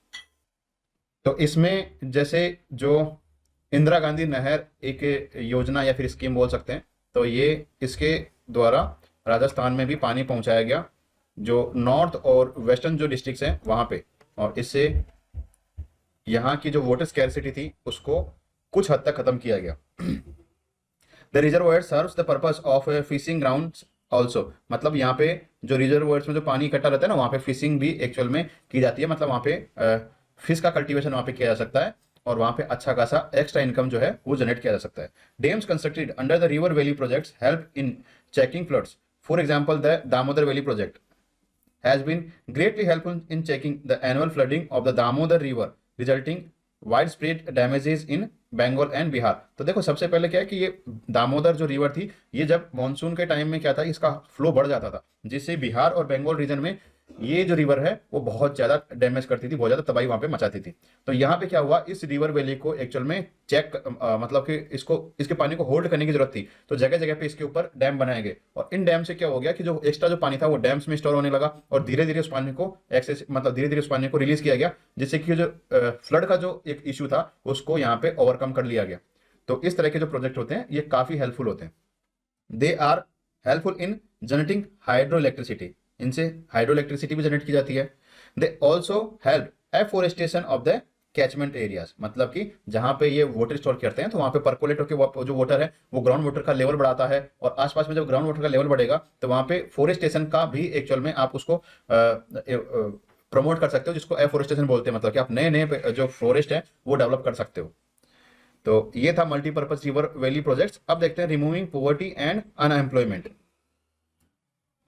Speaker 1: तो इसमें जैसे जो इंदिरा गांधी नहर एक योजना या फिर scheme बोल सकते हैं। तो ये इसके द्वारा राजस्थान में भी पानी पहुंचाया गया, जो नॉर्थ और वेस्टर्न जो डिस्ट्रिक्ट्स हैं वहां पे, और इससे यहाँ की जो वाटर स्कैरसिटी थी उसको कुछ हद तक खत्म किया गया। The reservoir serves the purpose of fishing grounds also, मतलब यहाँ पे जो रिजर्वायर्स में जो पानी इकट्ठा रहता है ना, वहाँ पे फिशिंग भी एक्चुअल में की जाती है, मतलब वहाँ पे फिश का कल्टीवेशन वहाँ पे किया जा सकता है, और वहाँ पे अच्छा खासा एक्स्ट्रा इनकम जो है वो जनरेट किया जा सकता है। Dams constructed under the river valley projects help in checking floods. For example the Damodar valley project has been greatly helpful in checking the annual flooding of the Damodar River, resulting widespread damages in Bengal and Bihar. तो देखो सबसे पहले क्या है कि ये दामोदर जो river थी, ये जब मानसून के टाइम में क्या था, इसका फ्लो बढ़ जाता था, जिससे बिहार और बंगाल रीजन में ये जो रिवर है वो बहुत ज्यादा डैमेज करती थी, बहुत ज्यादा तबाही वहां पे मचाती थी। तो यहाँ पे क्या हुआ, इस रिवर वैली को एक्चुअल में मतलब कि इसको इसके पानी को होल्ड करने की जरूरत थी, तो जगह जगह पे इसके ऊपर डैम बनाए गए, और इन डैम से क्या हो गया कि जो एक्स्ट्रा जो पानी था वो डैम्स में स्टोर होने लगा, और धीरे धीरे उस पानी को एक्सेस मतलब धीरे धीरे उस पानी को रिलीज किया गया, जिससे कि जो फ्लड का जो एक इशू था उसको यहाँ पे ओवरकम कर लिया गया। तो इस तरह के जो प्रोजेक्ट होते हैं ये काफी हेल्पफुल होते हैं। They are helpful in generating hydro electricity, इनसे हाइड्रो इलेक्ट्रिसिटी भी जनरेट की जाती है। They also help afforestation of the catchment areas, मतलब कि जहां पे ये वाटर स्टोर करते हैं तो वहां पे परकोलेट होकर जो वाटर है वो ग्राउंड वाटर का लेवल बढ़ाता है, और आसपास में जब ग्राउंड वाटर का लेवल बढ़ेगा तो वहां पे फोरेस्टेशन का भी एक्चुअल में आप उसको प्रमोट कर सकते हो, जिसको एफोरेस्टेशन बोलते हैं, मतलब कि आप नए नए जो फॉरेस्ट है वो डेवलप कर सकते हो। तो ये था मल्टीपर्पज रिवर वैली प्रोजेक्ट्स। अब देखते हैं removing poverty and unemployment.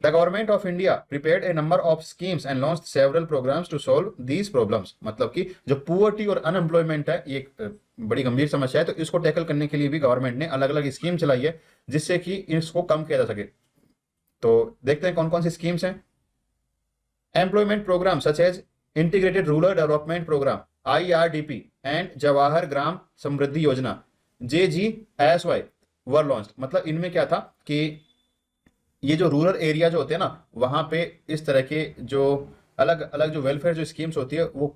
Speaker 1: The government of India prepared a number of schemes and launched several programs to solve these problems। मतलब कि जो पुअर्टी और अनएम्प्लॉयमेंट है ये एक बड़ी गंभीर समस्या है, तो इसको टैकल करने के लिए भी गवर्नमेंट ने अलग अलग स्कीम चलाई है जिससे कि इसको कम किया जा सके। तो देखते हैं कौन कौन सी स्कीम्स हैं। Employment programme such as integrated rural development programme IRDP and Jawahar Gram Samriddhi Yojana JGSY were launched. मतलब इनमें क्या था कि ये जो रूरल एरिया जो होते हैं ना, वहां पे इस तरह के जो अलग अलग जो वेलफेयर जो स्कीम्स होती है वो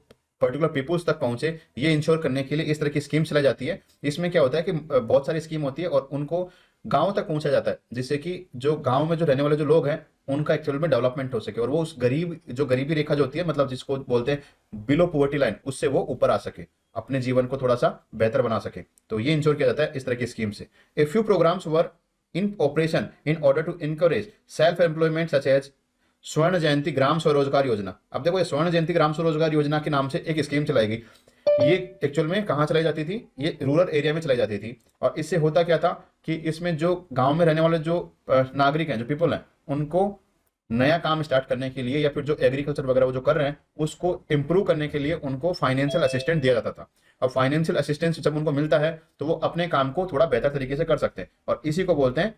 Speaker 1: पर्टिकुलर पीपुल्स तक पहुंचे, ये इंश्योर करने के लिए इस तरह की स्कीम चलाई जाती है। इसमें क्या होता है कि बहुत सारी स्कीम होती है और उनको गांव तक पहुंचा जाता है, जिससे कि जो गांव में जो रहने वाले जो लोग हैं उनका एक्चुअल में डेवलपमेंट हो सके, और वो उस गरीबी रेखा जो होती है, मतलब जिसको बोलते हैं बिलो पॉवर्टी लाइन, उससे वो ऊपर आ सके, अपने जीवन को थोड़ा सा बेहतर बना सके। तो ये इंश्योर किया जाता है इस तरह की स्कीम से। A few programmes were in operation in order to encourage self employment such as स्वर्ण जयंती ग्राम स्वरोजगार योजना। अब देखो ये स्वर्ण जयंती ग्राम स्वरोजगार योजना के नाम से एक स्कीम चलाई गई। ये एक्चुअल में कहाँ चलाई जाती थी, ये रूरल एरिया में चलाई जाती थी, और इससे होता क्या था कि इसमें जो गांव में रहने वाले जो नागरिक हैं, जो पीपल हैं, उनको नया काम स्टार्ट करने के लिए या फिर जो एग्रीकल्चर वगैरह वो जो कर रहे हैं उसको इम्प्रूव करने के लिए उनको फाइनेंशियल असिस्टेंट दिया जाता था। और फाइनेंशियल असिस्टेंस जब उनको मिलता है तो वो अपने काम को थोड़ा बेहतर तरीके से कर सकते हैं, और इसी को बोलते हैं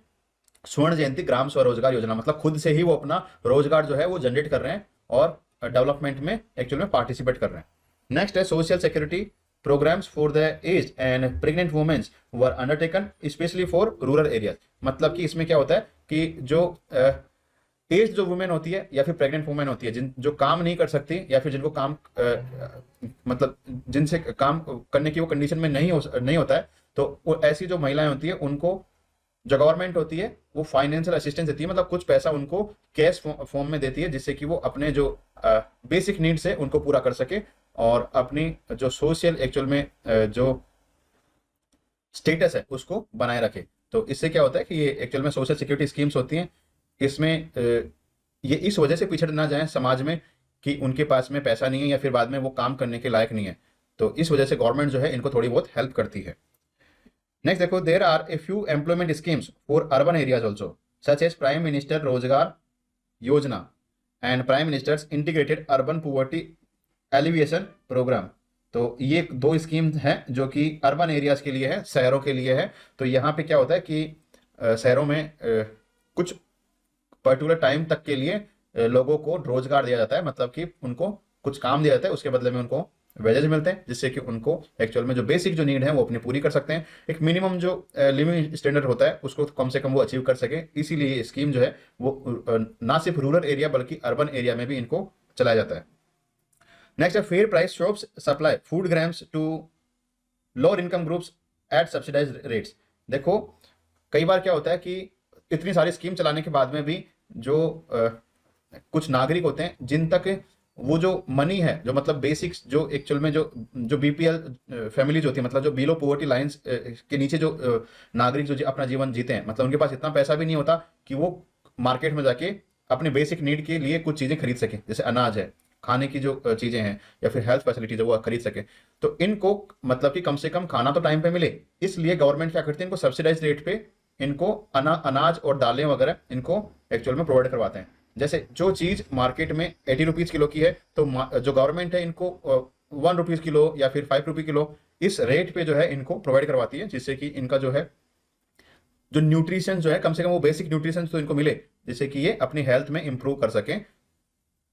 Speaker 1: स्वर्ण जयंती ग्राम स्वरोजगार योजना। मतलब खुद से ही वो अपना रोजगार जो है वो जनरेट कर रहे हैं और डेवलपमेंट में एक्चुअल में पार्टिसिपेट कर रहे हैं। नेक्स्ट है social security programmes for the aged and pregnant womens were undertaken specially for rural areas. मतलब कि इसमें क्या होता है कि जो एज जो वुमेन होती है या फिर प्रेग्नेंट वुमेन होती है, जो काम नहीं कर सकती या फिर जिनको काम मतलब जिनसे काम करने की वो कंडीशन में नहीं होता है, तो वो ऐसी जो महिलाएं होती है उनको जो गवर्नमेंट होती है वो फाइनेंशियल असिस्टेंस देती है, मतलब कुछ पैसा उनको कैश फॉर्म में देती है, जिससे कि वो अपने जो बेसिक नीड्स है उनको पूरा कर सके और अपनी जो सोशल एक्चुअल में जो स्टेटस है उसको बनाए रखे। तो इससे क्या होता है कि ये एक्चुअल में सोशल सिक्योरिटी स्कीम्स होती हैं। इसमें ये इस वजह से पिछड़ ना जाए समाज में कि उनके पास में पैसा नहीं है या फिर बाद में वो काम करने के लायक नहीं है, तो इस वजह से गवर्नमेंट जो है इनको थोड़ी बहुत हेल्प करती है। नेक्स्ट देखो, there are a few employment schemes for urban areas also such as prime minister Rozgar Yojana and prime minister's integrated urban poverty alleviation programme. तो ये दो स्कीम हैं जो कि अर्बन एरियाज के लिए है, शहरों के लिए है। तो यहाँ पे क्या होता है कि शहरों में कुछ पर्टिकुलर टाइम तक के लिए लोगों को रोजगार दिया जाता है, मतलब कि उनको कुछ काम दिया जाता है, उसके बदले में उनको वेजेज मिलते हैं, जिससे कि उनको एक्चुअल में जो बेसिक जो नीड है वो अपनी पूरी कर सकते हैं। एक मिनिमम जो लिविंग स्टैंडर्ड होता है उसको कम से कम वो अचीव कर सके, इसीलिए ये स्कीम जो है वो ना सिर्फ रूरल एरिया बल्कि अर्बन एरिया में भी इनको चलाया जाता है। नेक्स्ट है fair price shops supply food grams to lower income groups at subsidise rates. देखो कई बार क्या होता है कि इतनी सारी स्कीम चलाने के बाद में भी जो कुछ नागरिक होते हैं जिन तक वो जो मनी है, जो मतलब बेसिक्स, जो एक्चुअल में जो बीपीएल फैमिली जो होती है, मतलब जो बिलो पॉवर्टी लाइंस के नीचे जो नागरिक जो अपना जीवन जीते हैं, मतलब उनके पास इतना पैसा भी नहीं होता कि वो मार्केट में जाके अपने बेसिक नीड के लिए कुछ चीज़ें खरीद सके, जैसे अनाज है, खाने की जो चीज़ें हैं, या फिर हेल्थ फैसिलिटीज है वो खरीद सके। तो इनको मतलब कि कम से कम खाना तो टाइम पे मिले, इसलिए गवर्नमेंट क्या करती है, इनको सब्सिडाइज रेट पे इनको अनाज और दालें वगैरह इनको एक्चुअल में प्रोवाइड करवाते हैं। जैसे जो चीज़ मार्केट में 80 रुपीज़ किलो की है, तो जो गवर्नमेंट है इनको 1 रुपीज़ किलो या फिर 5 रुपये किलो इस रेट पे जो है इनको प्रोवाइड करवाती है, जिससे कि इनका जो है जो न्यूट्रिशन जो है, कम से कम वो बेसिक न्यूट्रिशन तो इनको मिले, जिससे कि ये अपनी हेल्थ में इंप्रूव कर सकें,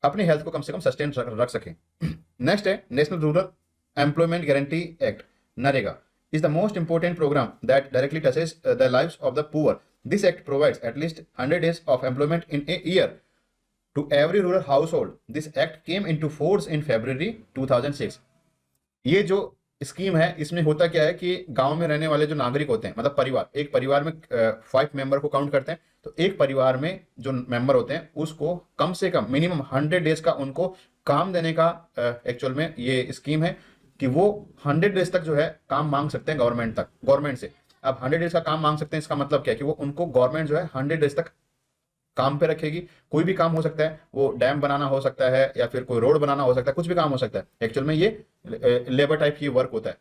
Speaker 1: अपनी हेल्थ को कम से कम सस्टेन रख सकें। नेक्स्ट है national Rural Employment Guarantee act, NREGA is the most important program that directly touches the lives of the poor. This act provides at least 100 days of employment in a year to every rural household. This act came into force in February 2006. ये जो scheme है इसमें होता क्या है कि गांव में रहने वाले जो नागरिक होते हैं, मतलब परिवार, एक परिवार में 5 मेंबर को काउंट करते हैं, तो एक परिवार में जो मेंबर होते हैं उसको कम से कम मिनिमम 100 डेज का उनको काम देने का एक्चुअल में ये स्कीम है कि वो 100 डेज तक जो है काम मांग सकते हैं गवर्नमेंट से। अब 100 डेज का काम मांग सकते हैं, इसका मतलब क्या है कि वो उनको गवर्नमेंट जो है 100 डेज तक काम पे रखेगी। कोई भी काम हो सकता है, वो डैम बनाना हो सकता है या फिर कोई रोड बनाना हो सकता है, कुछ भी काम हो सकता है। एक्चुअल में ये लेबर टाइप की वर्क होता है।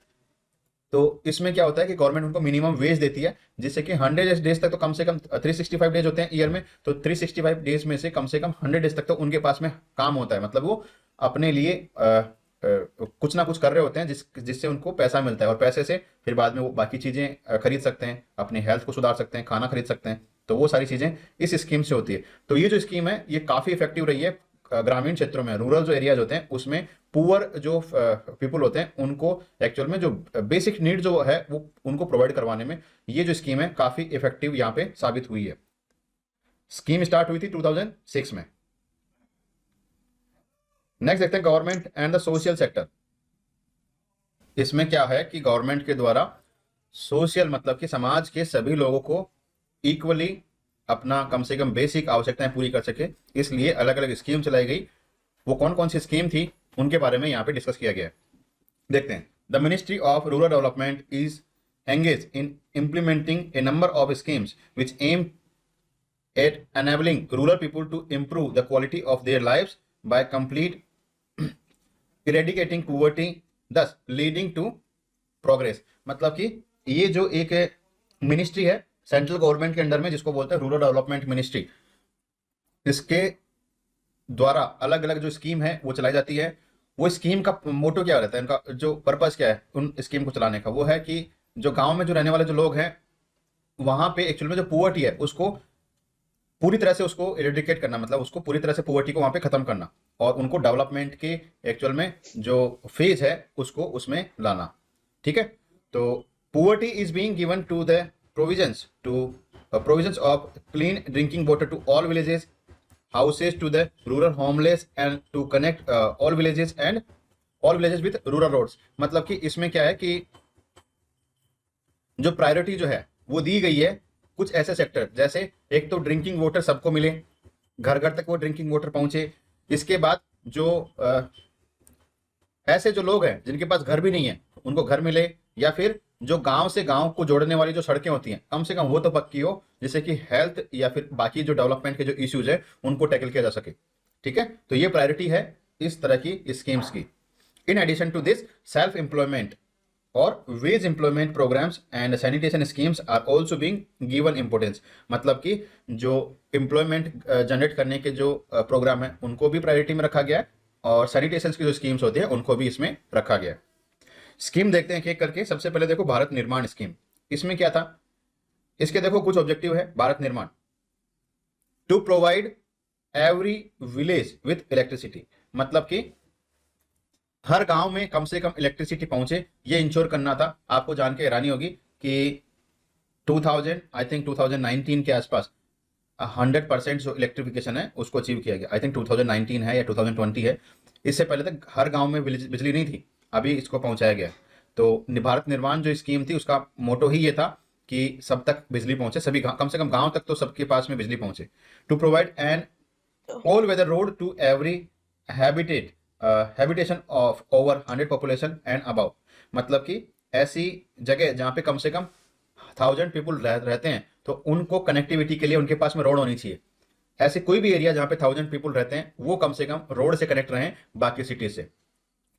Speaker 1: तो इसमें क्या होता है कि गवर्नमेंट उनको मिनिमम वेज देती है, जिससे कि 100 डेज तक तो कम से कम 365 डेज होते हैं ईयर में, तो 365 डेज में से कम 100 डेज तक तो उनके पास में काम होता है, मतलब वो अपने लिए कुछ ना कुछ कर रहे होते हैं जिससे उनको पैसा मिलता है, और पैसे से फिर बाद में वो बाकी चीज़ें खरीद सकते हैं, अपनी हेल्थ को सुधार सकते हैं, खाना खरीद सकते हैं। तो वो सारी चीज़ें इस स्कीम से होती है। तो ये जो स्कीम है ये काफ़ी इफेक्टिव रही है ग्रामीण क्षेत्रों में, रूरल जो एरियाज होते हैं उसमें पुअर जो पीपल होते हैं उनको एक्चुअल में जो बेसिक नीड जो है वो उनको प्रोवाइड करवाने में ये जो स्कीम है काफ़ी इफेक्टिव यहाँ पे साबित हुई है। स्कीम स्टार्ट हुई थी 2006 में। नेक्स्ट देखते हैं government and the social sector. इसमें क्या है कि गवर्नमेंट के द्वारा सोशल मतलब कि समाज के सभी लोगों को इक्वली अपना कम से कम बेसिक आवश्यकताएं पूरी कर सके, इसलिए अलग अलग स्कीम चलाई गई। वो कौन कौन सी स्कीम थी उनके बारे में यहाँ पे डिस्कस किया गया है। देखते हैं। The ministry of rural development is engage in implementing a number of schemes which aim at enabling rural people to improve the quality of their lives by complete eradicating poverty thus leading to progress. मतलब कि ये जो एक ministry है central government के under में जिसको बोलते हैं रूरल डेवलपमेंट मिनिस्ट्री, इसके द्वारा अलग अलग जो स्कीम है वो चलाई जाती है। वो स्कीम का मोटो क्या रहता है, इनका जो पर्पस क्या है उन स्कीम को चलाने का, वो है कि जो गांव में जो रहने वाले जो लोग हैं वहां पे एक्चुअल में जो पुअर्टी है उसको पूरी तरह से उसको इरेडिकेट करना, मतलब उसको पूरी तरह से पुअर्टी को वहां पे खत्म करना और उनको डेवलपमेंट के एक्चुअल में जो फेज है उसको उसमें लाना। ठीक है, तो poverty is being given to the provisions of clean drinking water to all villages, houses to the rural homeless and to connect all villages with rural roads। मतलब कि इसमें क्या है कि जो प्रायोरिटी जो है वो दी गई है कुछ ऐसे सेक्टर, जैसे एक तो ड्रिंकिंग वाटर सबको मिले, घर घर तक वो ड्रिंकिंग वाटर पहुंचे। इसके बाद जो ऐसे जो लोग हैं जिनके पास घर भी नहीं है उनको घर मिले, या फिर जो गांव से गांव को जोड़ने वाली जो सड़कें होती हैं कम से कम वो तो पक्की हो, जिससे कि हेल्थ या फिर बाकी जो डेवलपमेंट के जो इश्यूज है उनको टैकल किया जा सके। ठीक है, तो ये प्रायोरिटी है इस तरह की स्कीम्स की। In addition to this self employment और wage employment programmes and sanitation schemes are also being given importance. मतलब कि जो एम्प्लॉयमेंट जनरेट करने के जो प्रोग्राम है उनको भी प्रायोरिटी में रखा गया है, और सैनिटेशन की जो स्कीम्स होती है उनको भी इसमें रखा गया है। स्कीम देखते हैं एक करके। सबसे पहले देखो भारत निर्माण स्कीम। इसमें क्या था, इसके देखो कुछ ऑब्जेक्टिव है। Bharat Nirman, to provide every village with electricity, मतलब कि हर गांव में कम से कम इलेक्ट्रिसिटी पहुंचे, ये इंश्योर करना था। आपको जान के हैरानी होगी कि 2019 के आसपास 100% जो इलेक्ट्रिफिकेशन है उसको अचीव किया गया। आई थिंक 2019 है या 2020 है। इससे पहले तक हर गांव में बिजली नहीं थी, अभी इसको पहुंचाया गया। तो भारत निर्माण जो स्कीम थी उसका मोटो ही ये था कि सब तक बिजली पहुंचे, सभी कम से कम गांव तक तो सबके पास में बिजली पहुंचे। To provide an all weather road to every habitat habitation of over 100 population and above, मतलब कि ऐसी जगह जहाँ पे कम से कम 1000 पीपल रहते हैं तो उनको कनेक्टिविटी के लिए उनके पास में रोड होनी चाहिए। ऐसे कोई भी एरिया जहाँ पे 1000 पीपल रहते हैं वो कम से कम रोड से कनेक्ट रहें बाकी सिटी से।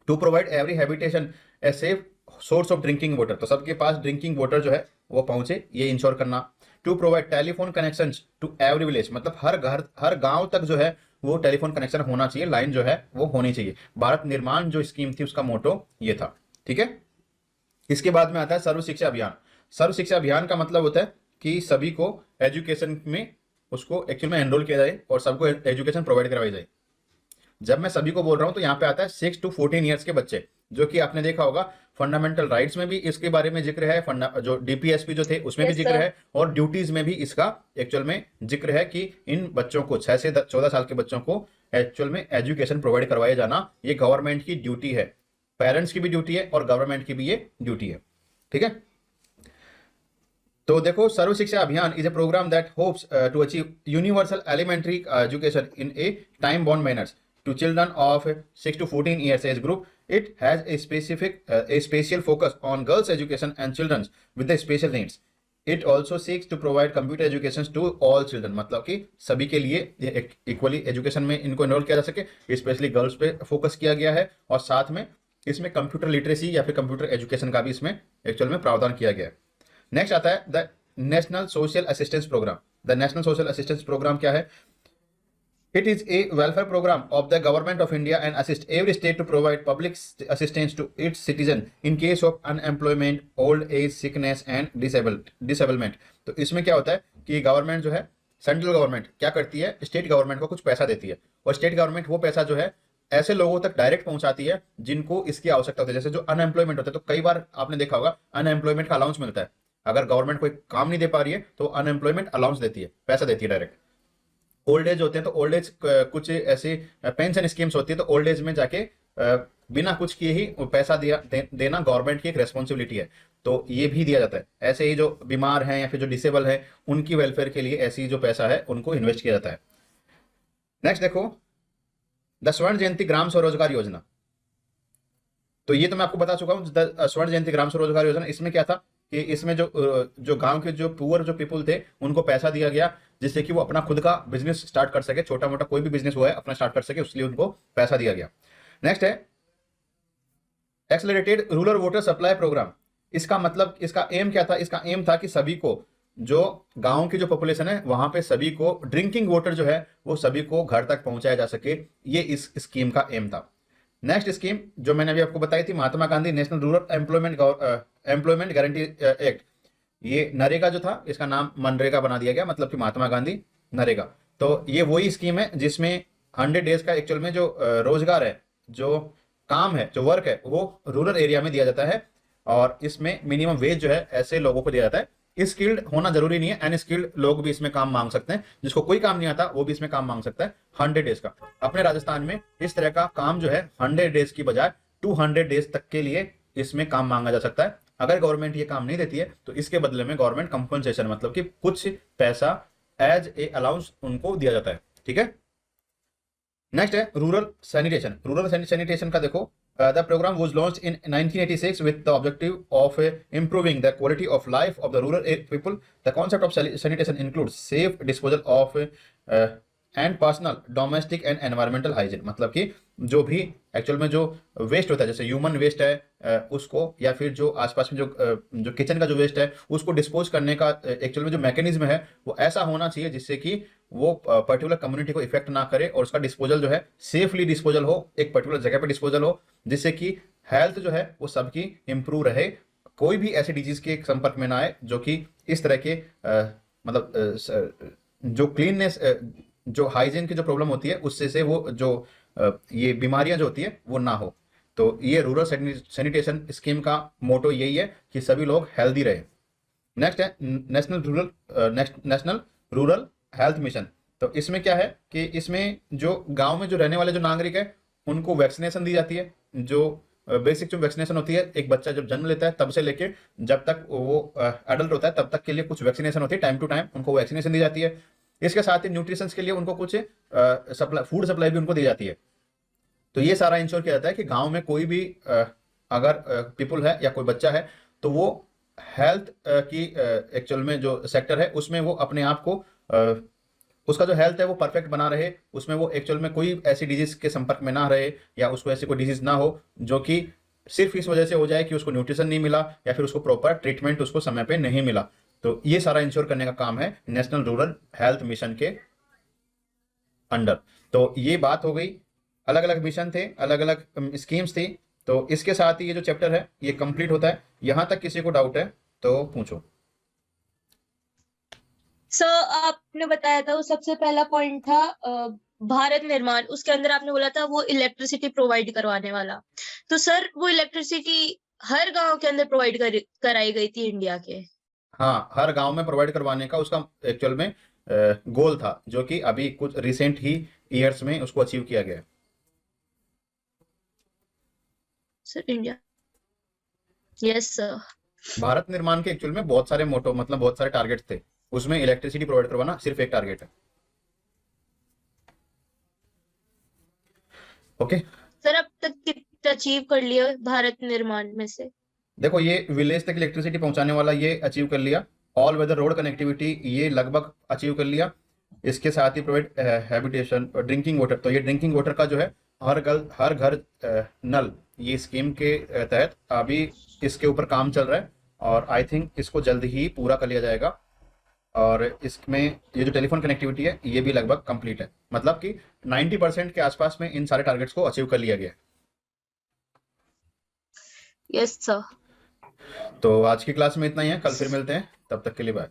Speaker 1: To provide every habitation a safe source of drinking water, तो सबके पास ड्रिंकिंग वाटर जो है वो पहुंचे, ये इंश्योर करना। To provide telephone connection to every village, मतलब हर घर हर गांव तक जो है वो टेलीफोन कनेक्शन होना चाहिए, लाइन जो है वो होनी चाहिए। भारत निर्माण जो स्कीम थी उसका मोटो ये था, ठीक है। इसके बाद में आता है सर्व शिक्षा अभियान। सर्व शिक्षा अभियान का मतलब होता है कि सभी को एजुकेशन में उसको एक्चुअल में एनरोल किया जाए और सबको एजुकेशन प्रोवाइड करवाई जाए। जब मैं सभी को बोल रहा हूं तो यहाँ पे आता है 6 to 14 ईयर्स के बच्चे, जो कि आपने देखा होगा फंडामेंटल राइट्स में भी इसके बारे में जिक्र है, जो डीपीएसपी जो थे उसमें भी जिक्र है, और ड्यूटीज में भी इसका एक्चुअल में जिक्र है कि इन बच्चों को 6 से 14 साल के बच्चों को एक्चुअल में एजुकेशन प्रोवाइड करवाया जाना ये गवर्नमेंट की ड्यूटी है, पेरेंट्स की भी ड्यूटी है और गवर्नमेंट की भी ये ड्यूटी है, ठीक है। तो देखो, Sarva Shiksha Abhiyan is a programme that hopes to achieve universal elementary education in a time bound manners to children of 6 to 14 years age group. It has a special focus on girls education and children with the special needs. It also seeks to provide computer education to all children, मतलब कि सभी के लिए equally education में इनको enrol किया जा सके, स्पेशली गर्ल्स पे फोकस किया गया है, और साथ में इसमें कंप्यूटर लिटरेसी या फिर कंप्यूटर एजुकेशन का भी इसमें एक्चुअल में प्रावधान किया गया है। नेक्स्ट आता है the national social assistance programme. The national social assistance programme क्या है? It is a welfare program of the government of India and assists every state to provide public assistance to its citizen in case of unemployment, old age, sickness and disablement। तो इसमें क्या होता है कि government जो है, central government क्या करती है, स्टेट गवर्नमेंट को कुछ पैसा देती है, और स्टेट गवर्नमेंट वो पैसा जो है ऐसे लोगों तक डायरेक्ट पहुंचाती है जिनको इसकी आवश्यकता होती है। जैसे जो अनएम्प्लॉयमेंट होता है, तो कई बार आपने देखा होगा अनएम्प्लॉयमेंट का अलाउंस मिलता है, अगर गवर्नमेंट कोई काम नहीं दे पा रही है तो अनएम्प्लॉयमेंट अलाउंस देती है, पैसा देती है डायरेक्ट। ओल्ड एज होते हैं तो ओल्ड एज कुछ ऐसी पेंशन स्कीम्स होती है, तो ओल्ड एज में जाके बिना कुछ किए ही पैसा देना गवर्नमेंट की एक रेस्पॉन्सिबिलिटी है, तो ये भी दिया जाता है। ऐसे ही जो बीमार हैं या फिर जो डिसेबल है उनकी वेलफेयर के लिए ऐसी जो पैसा है उनको इन्वेस्ट किया जाता है। नेक्स्ट देखो, द स्वर्ण जयंती ग्राम स्वरोजगार योजना। तो ये तो मैं आपको बता चुका हूँ, द स्वर्ण जयंती ग्राम स्वरोजगार योजना। इसमें क्या था कि इसमें जो गांव के जो पुअर जो पीपल थे उनको पैसा दिया गया जिससे कि वो अपना खुद का बिजनेस स्टार्ट कर सके, छोटा मोटा कोई भी बिजनेस हुआ है अपना स्टार्ट कर सके, उसलिए उनको पैसा दिया गया। नेक्स्ट है accelerated rural water supply programme. इसका मतलब, इसका एम क्या था? इसका एम था कि सभी को, जो गांव की जो पॉपुलेशन है वहां पे सभी को ड्रिंकिंग वाटर जो है वो सभी को घर तक पहुंचाया जा सके, ये इस स्कीम का एम था। नेक्स्ट स्कीम जो मैंने अभी आपको बताई थी, Mahatma Gandhi National Rural Employment Guarantee Act. ये नरेगा जो था इसका नाम मनरेगा बना दिया गया, मतलब कि महात्मा गांधी नरेगा। तो ये वही स्कीम है जिसमें 100 डेज का एक्चुअल में जो रोजगार है, जो काम है, जो वर्क है वो रूरल एरिया में दिया जाता है, और इसमें मिनिमम वेज जो है ऐसे लोगों को दिया जाता है। स्किल्ड होना जरूरी नहीं है, अनस्किल्ड लोग भी इसमें काम मांग सकते हैं, जिसको कोई काम नहीं आता वो भी इसमें काम मांग सकता है 100 डेज का। अपने राजस्थान में इस तरह का काम जो है 100 डेज की बजाय 200 डेज तक के लिए इसमें काम मांगा जा सकता है। अगर गवर्नमेंट ये काम नहीं देती है तो इसके बदले में गवर्नमेंट कंपनसेशन, मतलब कि कुछ पैसा एज ए अलाउंस उनको दिया जाता है, ठीक है। नेक्स्ट है रूरल सैनिटेशन। रूरल सैनिटेशन का देखो, the program was launched in 1986 with the objective of improving the quality of life of the rural people. The concept of sanitation includes safe disposal of and personal, domestic and environmental hygiene। मतलब कि जो भी actual में जो waste होता है, जैसे human waste है उसको, या फिर जो आसपास में जो किचन का जो वेस्ट है उसको डिस्पोज करने का एक्चुअल में जो मैकेनिज्म है वो ऐसा होना चाहिए जिससे कि वो पर्टिकुलर कम्युनिटी को इफेक्ट ना करे, और उसका डिस्पोजल जो है सेफली डिस्पोजल हो, एक पर्टिकुलर जगह पे डिस्पोजल हो, जिससे कि हेल्थ जो है वो सबकी इंप्रूव रहे, कोई भी ऐसे डिजीज के संपर्क में ना आए जो कि इस तरह के मतलब जो क्लीननेस, जो हाइजीन की जो प्रॉब्लम होती है उससे से वो जो ये बीमारियां जो होती है वो ना हो। तो ये रूरल सैनिटेशन स्कीम का मोटो यही है कि सभी लोग हेल्दी रहे। नेक्स्ट है नेशनल रूरल हेल्थ मिशन। तो इसमें क्या है कि इसमें जो गांव में जो रहने वाले जो नागरिक है उनको वैक्सीनेशन दी जाती है, जो बेसिक जो वैक्सीनेशन होती है, एक बच्चा जब जन्म लेता है तब से लेके जब तक वो एडल्ट होता है तब तक के लिए कुछ वैक्सीनेशन होती है, टाइम टू टाइम उनको वैक्सीनेशन दी जाती है। इसके साथ ही न्यूट्रिशन के लिए उनको कुछ सप्लाई, फूड सप्लाई भी उनको दी जाती है। तो ये सारा इंश्योर किया जाता है कि गांव में कोई भी अगर पीपल है या कोई बच्चा है तो वो हेल्थ की एक्चुअल में जो सेक्टर है उसमें वो अपने आप को उसका जो हेल्थ है वो परफेक्ट बना रहे, उसमें वो एक्चुअल में कोई ऐसी डिजीज के संपर्क में ना रहे या उसको ऐसी कोई डिजीज ना हो जो कि सिर्फ इस वजह से हो जाए कि उसको न्यूट्रिशन नहीं मिला या फिर उसको प्रॉपर ट्रीटमेंट उसको समय पे नहीं मिला। तो ये सारा इंश्योर करने का काम है नेशनल रूरल हेल्थ मिशन के अंडर। तो ये बात हो गई, अलग अलग मिशन थे, अलग अलग स्कीम्स थी। तो इसके साथ ही ये जो चैप्टर है ये कंप्लीट होता है। यहां तक किसी को डाउट है तो पूछो।
Speaker 2: सर आपने बताया था वो सबसे पहला पॉइंट था भारत निर्माण, उसके अंदर आपने बोला था वो इलेक्ट्रिसिटी प्रोवाइड करवाने वाला। तो सर वो इलेक्ट्रिसिटी हर गांव के अंदर प्रोवाइड कराई गई थी इंडिया के?
Speaker 1: हाँ, हर गांव में प्रोवाइड करवाने का उसका एक्चुअल में गोल था, जो कि अभी कुछ रिसेंट ही ईयर्स में उसको अचीव किया गया।
Speaker 2: Sir India, yes sir.
Speaker 1: Bharat निर्माण के एक्चुअल में बहुत सारे मोटो मतलब बहुत सारे टारगेट थे, उसमें इलेक्ट्रिसिटी प्रोवाइड करवाना सिर्फ एक टारगेट है। ओके
Speaker 2: सर अब तक कितना अचीव कर लिया भारत निर्माण में से?
Speaker 1: देखो, ये विलेज तक इलेक्ट्रिसिटी पहुंचाने वाला ये अचीव कर लिया, ऑल वेदर रोड कनेक्टिविटी ये लगभग अचीव कर लिया। इसके साथ ही प्रोवाइड हैबिटेशन, ड्रिंकिंग वाटर, तो ये ड्रिंकिंग वाटर का जो है हर घर नल, ये स्कीम के तहत अभी इसके ऊपर काम चल रहा है और आई थिंक इसको जल्द ही पूरा कर लिया जाएगा। और इसमें ये जो टेलीफोन कनेक्टिविटी है ये भी लगभग कंप्लीट है, मतलब कि 90% के आसपास में इन सारे टारगेट्स को अचीव कर लिया गया है।
Speaker 2: Yes sir.
Speaker 1: तो आज की क्लास में इतना ही है, कल फिर मिलते हैं, तब तक के लिए बाय।